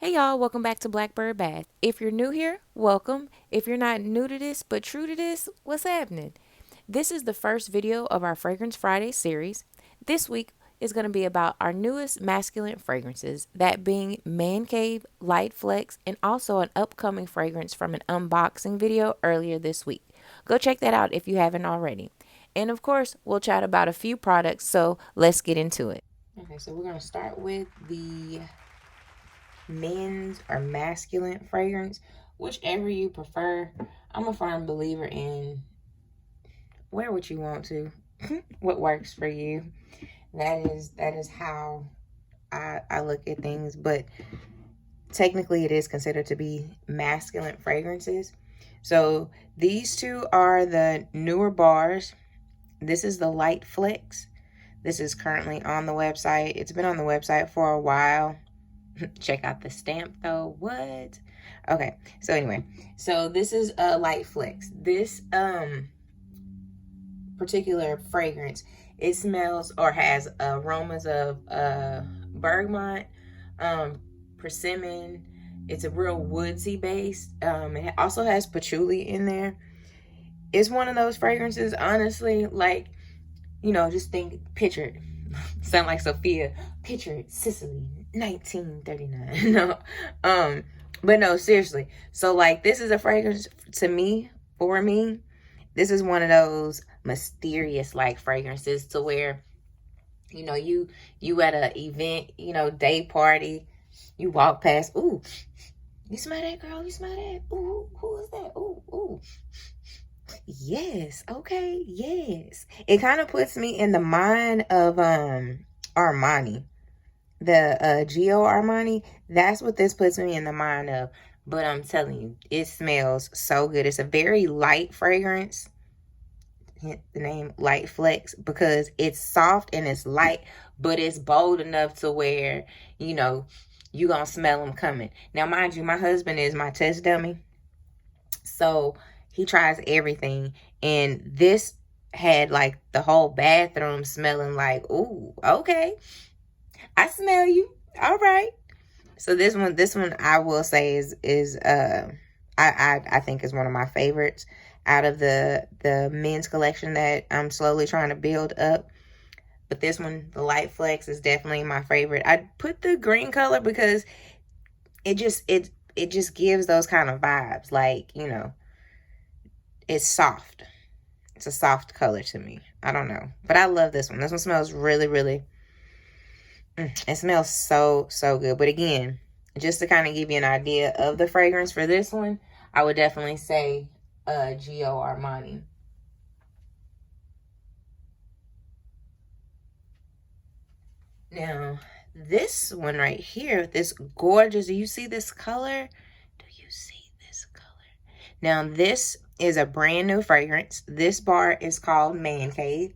Hey y'all, welcome back to Blackbird Bath. If you're new here, welcome. If you're not new to this but true to this, what's happening? This is the first video of our Fragrance Friday series. This week is going to be about our newest masculine fragrances, that being Man Cave, Light Flex, and also an upcoming fragrance from an unboxing video earlier this week. Go check that out if you haven't already. And of course, we'll chat about a few products, so let's get into it. Okay, so we're going to start with the men's or masculine fragrance, whichever you prefer. I'm a firm believer in wear what you want to, what works for you. That is how I look at things, but technically it is considered to be masculine fragrances. So these two are the newer bars. This is the Light Flex. This is currently on the website. It's been on the website for a while. Check out the stamp though. What? Okay, so anyway, so this is a Light Flex. This particular fragrance, it smells or has aromas of bergamot, persimmon. It's a real woodsy base. It also has patchouli in there. It's one of those fragrances, honestly, like, you know, just picture it. Sound like Sophia. Picture it, Sicily, 1939. No, but no, seriously. So like, this is a fragrance to me, for me. This is one of those mysterious like fragrances to where, you know, you at an event, you know, day party, you walk past, ooh, you smell that, girl? You smell that? Ooh, who is that? Ooh. Yes, okay, yes. It kind of puts me in the mind of Armani. The Gio Armani. That's what this puts me in the mind of. But I'm telling you, it smells so good. It's a very light fragrance. Hence the name Light Flex, because it's soft and it's light, but it's bold enough to where, you know, you gonna smell them coming. Now, mind you, my husband is my test dummy, so he tries everything, and this had like the whole bathroom smelling like, ooh, okay, I smell you. All right. So this one I will say is I think is one of my favorites out of the men's collection that I'm slowly trying to build up. But this one, the Light Flex, is definitely my favorite. I put the green color because it just gives those kind of vibes. Like, you know, it's soft. It's a soft color to me. I don't know. But I love this one. This one smells really, really, it smells so good. But again, just to kind of give you an idea of the fragrance for this one, I would definitely say Gio Armani. Now, this one right here, this gorgeous, do you see this color? Do you see this color? Now, this is a brand new fragrance. This bar is called Man Cave.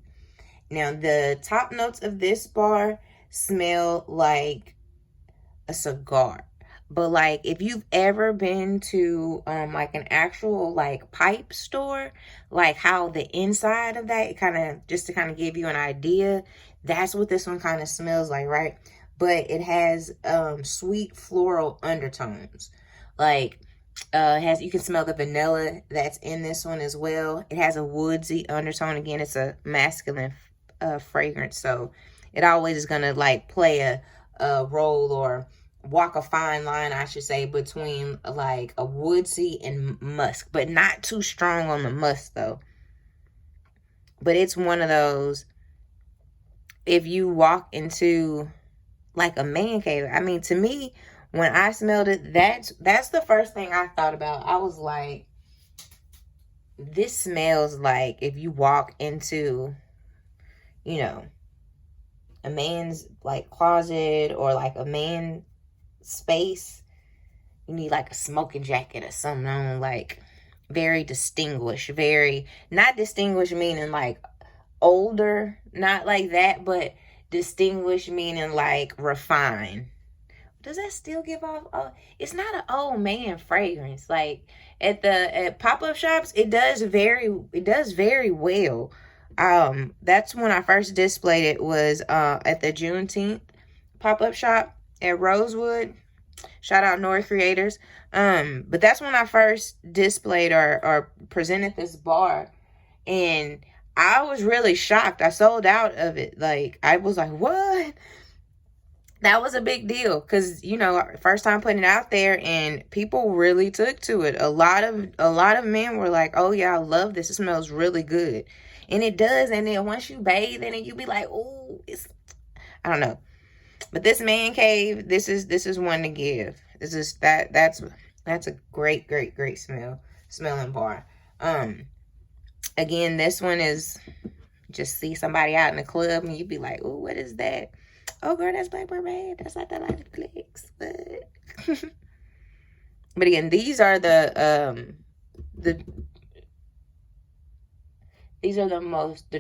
Now, the top notes of this bar smell like a cigar. But like, if you've ever been to like an actual like pipe store, like how the inside of that, just to kind of give you an idea, that's what this one kind of smells like, right? But it has sweet floral undertones. Like, you can smell the vanilla that's in this one as well. It has a woodsy undertone. Again, it's a masculine fragrance, so it always is gonna like play a role or walk a fine line, I should say, between like a woodsy and musk, but not too strong on the musk though. But it's one of those, if you walk into like a man cave, I mean, to me, when I smelled it, that's the first thing I thought about. I was like, this smells like if you walk into, you know, a man's like closet or like a man space, you need like a smoking jacket or something on, like very distinguished, very, not distinguished meaning like older, not like that, but distinguished meaning like refined. Does that still give off? It's not an old man fragrance. Like at pop-up shops, it does very well. That's when I first displayed it, was at the Juneteenth pop-up shop at Rosewood. Shout out Nori Creators. But that's when I first displayed or presented this bar, and I was really shocked. I sold out of it. Like, I was like, what? That was a big deal because, you know, first time putting it out there, and people really took to it. A lot of men were like, oh yeah, I love this. It smells really good. And it does. And then once you bathe in it, you be like, oh, I don't know. But this man cave, this is one to give. That's a great smelling bar. Again, this one is just see somebody out in the club and you be like, oh, what is that? Oh, girl, that's Blackbird Bad. That's like the light of clicks. But but again, these are the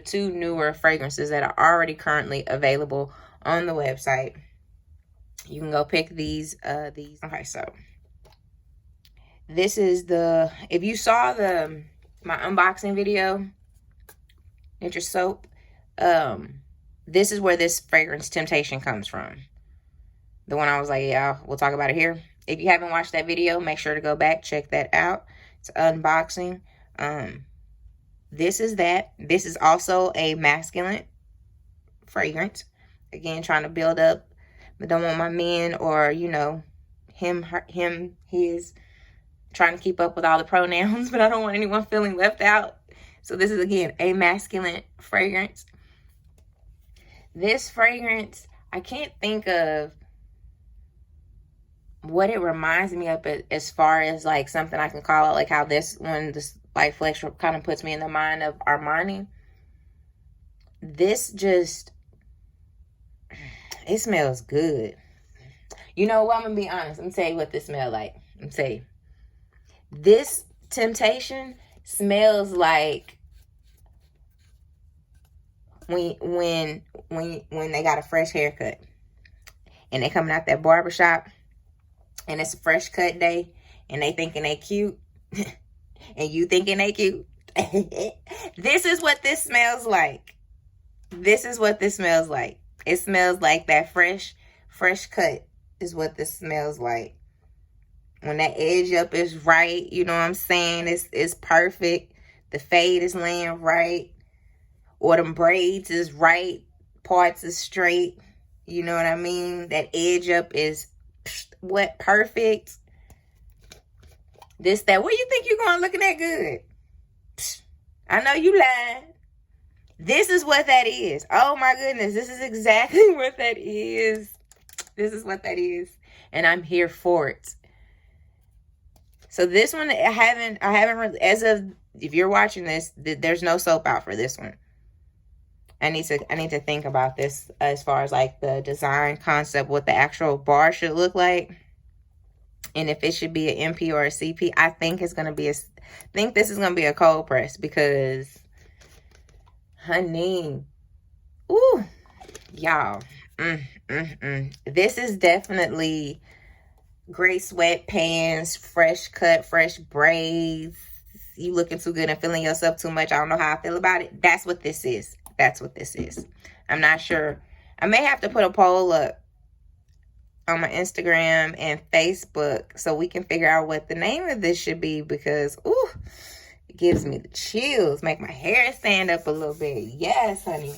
two newer fragrances that are already currently available on the website. You can go pick these. Okay, so this is if you saw my unboxing video, Nature Soap, this is where this fragrance Temptation comes from. The one I was like, yeah, we'll talk about it here. If you haven't watched that video, make sure to go back, check that out. It's unboxing. This is that. This is also a masculine fragrance. Again, trying to build up, but don't want my men or, you know, him, his, trying to keep up with all the pronouns, but I don't want anyone feeling left out. So this is, again, a masculine fragrance. This fragrance, I can't think of what it reminds me of as far as like something I can call it, like how this Light Flex kind of puts me in the mind of Armani. This just, it smells good. You know what? I'm going to be honest. Let me tell you what this smells like. Let me tell you. This Temptation smells like when they got a fresh haircut and they coming out that barbershop and it's a fresh cut day and they thinking they cute and you thinking they cute. This is what this smells like. This is what this smells like. It smells like that fresh cut is what this smells like. When that edge up is right, you know what I'm saying? It's perfect. The fade is laying right. Or them braids is right. Parts is straight. You know what I mean? That edge up is what? Perfect. This, that. Where you think you're going looking that good? I know you lying. This is what that is. Oh my goodness. This is exactly what that is. This is what that is. And I'm here for it. So this one, I haven't really, as of, if you're watching this, there's no soap out for this one. I need to think about this as far as like the design concept, what the actual bar should look like. And if it should be an MP or a CP, I think this is going to be a cold press because, honey, ooh, y'all, this is definitely gray sweatpants, fresh cut, fresh braids. You looking too good and feeling yourself too much. I don't know how I feel about it. That's what this is. That's what this is. I'm not sure. I may have to put a poll up on my Instagram and Facebook so we can figure out what the name of this should be because, ooh, it gives me the chills. Make my hair stand up a little bit. Yes, honey.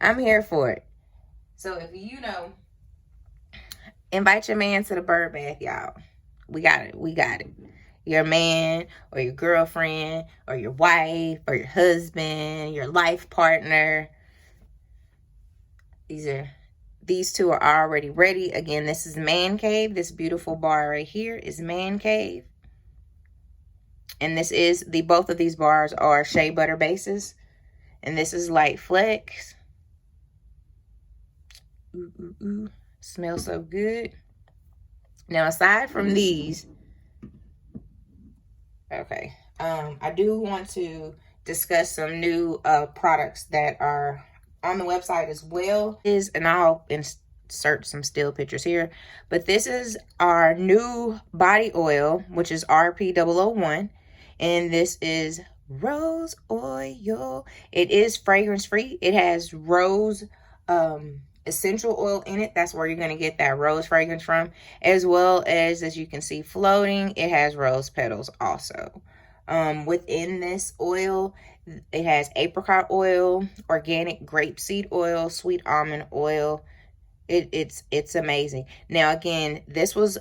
I'm here for it. So if you know, invite your man to the bird bath, y'all. We got it. We got it. Your man or your girlfriend or your wife or your husband, your life partner. These two are already ready. Again, this is Man Cave. This beautiful bar right here is Man Cave. And this is both of these bars are shea butter bases. And this is Light Flex. Ooh, ooh, ooh. Smells so good. Now, aside from these, okay, I do want to discuss some new products that are on the website as well. And I'll insert some still pictures here. But this is our new body oil, which is RP001. And this is rose oil. It is fragrance free. It has rose essential oil in it. That's where you're going to get that rose fragrance from, as well as you can see floating, it has rose petals also. Within this oil, it has apricot oil, organic grapeseed oil, sweet almond oil. It's amazing. Now again, this was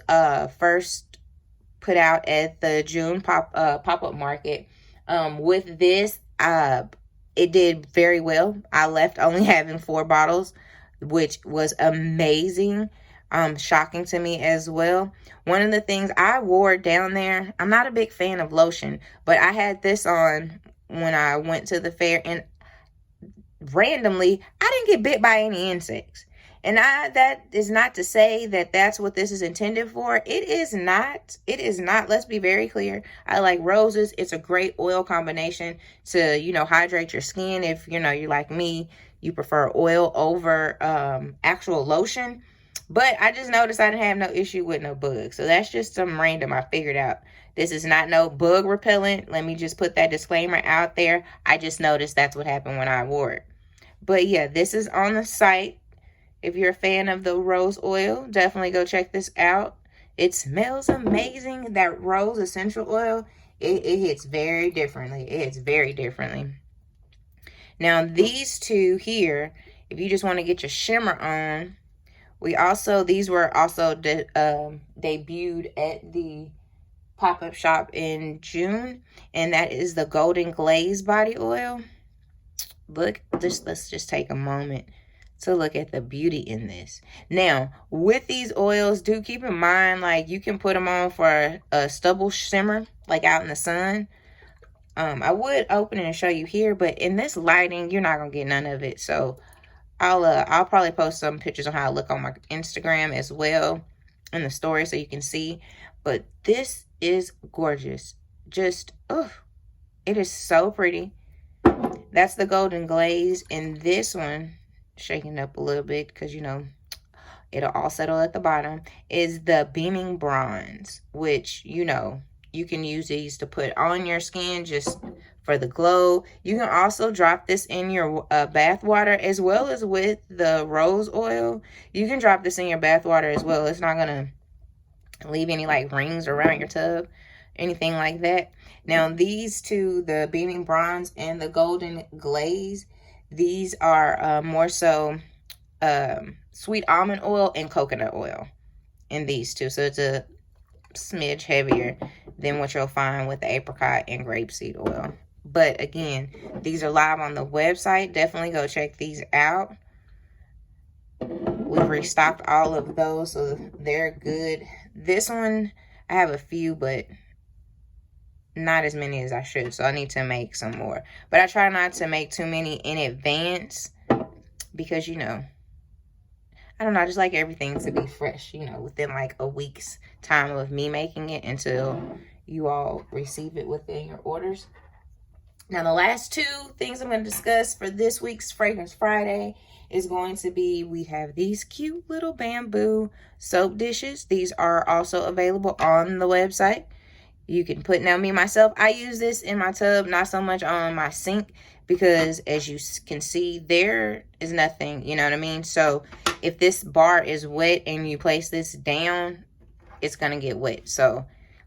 first put out at the June pop-up market. With this, it did very well. I left only having 4 bottles, which was amazing. Shocking to me as well. One of the things I wore down there, I'm not a big fan of lotion, but I had this on when I went to the fair, and randomly, I didn't get bit by any insects. And that is not to say that that's what this is intended for. It is not. It is not. Let's be very clear. I like roses. It's a great oil combination to, hydrate your skin. If, you're like me, you prefer oil over actual lotion. But I just noticed I didn't have no issue with no bugs. So that's just some random I figured out. This is not no bug repellent. Let me just put that disclaimer out there. I just noticed that's what happened when I wore it. But yeah, this is on the site. If you're a fan of the rose oil, definitely go check this out. It smells amazing. That rose essential oil, it hits very differently. It hits very differently. Now, these two here, if you just want to get your shimmer on, these were also debuted at the pop-up shop in June, and that is the Golden Glaze body oil. Let's just take a moment to look at the beauty in this. Now, with these oils, do keep in mind, like, you can put them on for a stubble shimmer, like out in the sun. I would open it and show you here, but in this lighting, you're not gonna get none of it. So I'll probably post some pictures on how I look on my Instagram as well in the story so you can see. But this is gorgeous. Just, it is so pretty. That's the Golden Glaze, and this one, shaking up a little bit because it'll all settle at the bottom, is the Beaming Bronze, which you can use these to put on your skin just for the glow. You can also drop this in your bath water as well as with the rose oil. You can drop this in your bath water as well. It's not gonna leave any like rings around your tub, anything like that. Now these two, the Beaming Bronze and the Golden Glaze, these are more so sweet almond oil and coconut oil in these two. So it's a smidge heavier than what you'll find with the apricot and grapeseed oil. But again, these are live on the website. Definitely go check these out. We've restocked all of those, so they're good. This one, I have a few, but not as many as I should, so I need to make some more. But I try not to make too many in advance because, I don't know, I just like everything to be fresh, within like a week's time of me making it until you all receive it within your orders. Now, the last 2 things I'm going to discuss for this week's Fragrance Friday is going to be, we have these cute little bamboo soap dishes. These are also available on the website. You can put, now me, myself, I use this in my tub, not so much on my sink, because as you can see, there is nothing, you know what I mean? So if this bar is wet and you place this down, it's going to get wet. So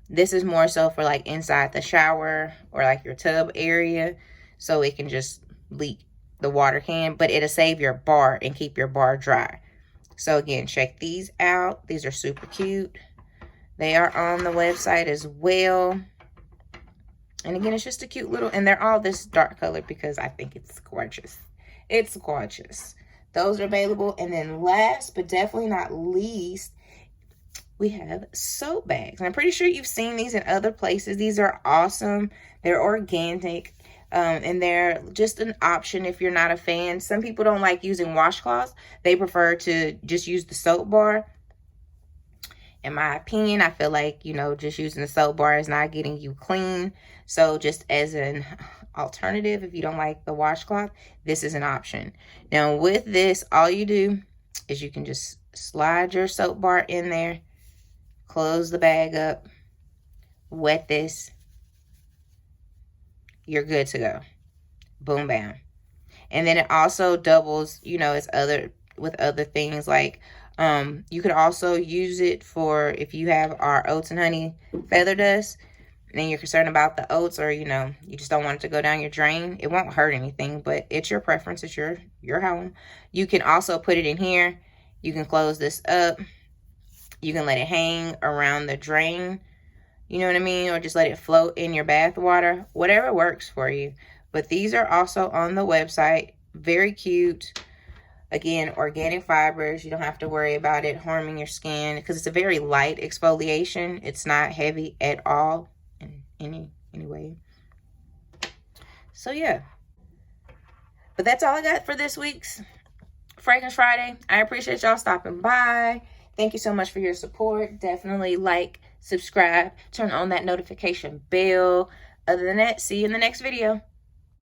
this is more so for like inside the shower or like your tub area, so it can just leak, the water can, but it'll save your bar and keep your bar dry. So again, check these out. These are super cute. They are on the website as well. And again, it's just a cute little, and they're all this dark color because I think it's gorgeous. It's gorgeous. Those are available. And then last, but definitely not least, we have soap bags. And I'm pretty sure you've seen these in other places. These are awesome. They're organic. And they're just an option if you're not a fan. Some people don't like using washcloths. They prefer to just use the soap bar. In my opinion, I feel like, just using the soap bar is not getting you clean. So just as an alternative, if you don't like the washcloth, this is an option. Now with this, all you do is you can just slide your soap bar in there, close the bag up, wet this, you're good to go. Boom, bam. And then it also doubles, as other with other things. Like you could also use it for if you have our oats and honey feather dust and you're concerned about the oats, or you know, you just don't want it to go down your drain. It won't hurt anything, but it's your preference. It's your home. You can also put it in here. You can close this up. You can let it hang around the drain, you know what I mean? Or just let it float in your bath water, whatever works for you. But these are also on the website. Very cute. Again, organic fibers. You don't have to worry about it harming your skin because it's a very light exfoliation. It's not heavy at all in any way. So yeah. But that's all I got for this week's Fragrance Friday. I appreciate y'all stopping by. Thank you so much for your support. Definitely like, subscribe, turn on that notification bell. Other than that, see you in the next video.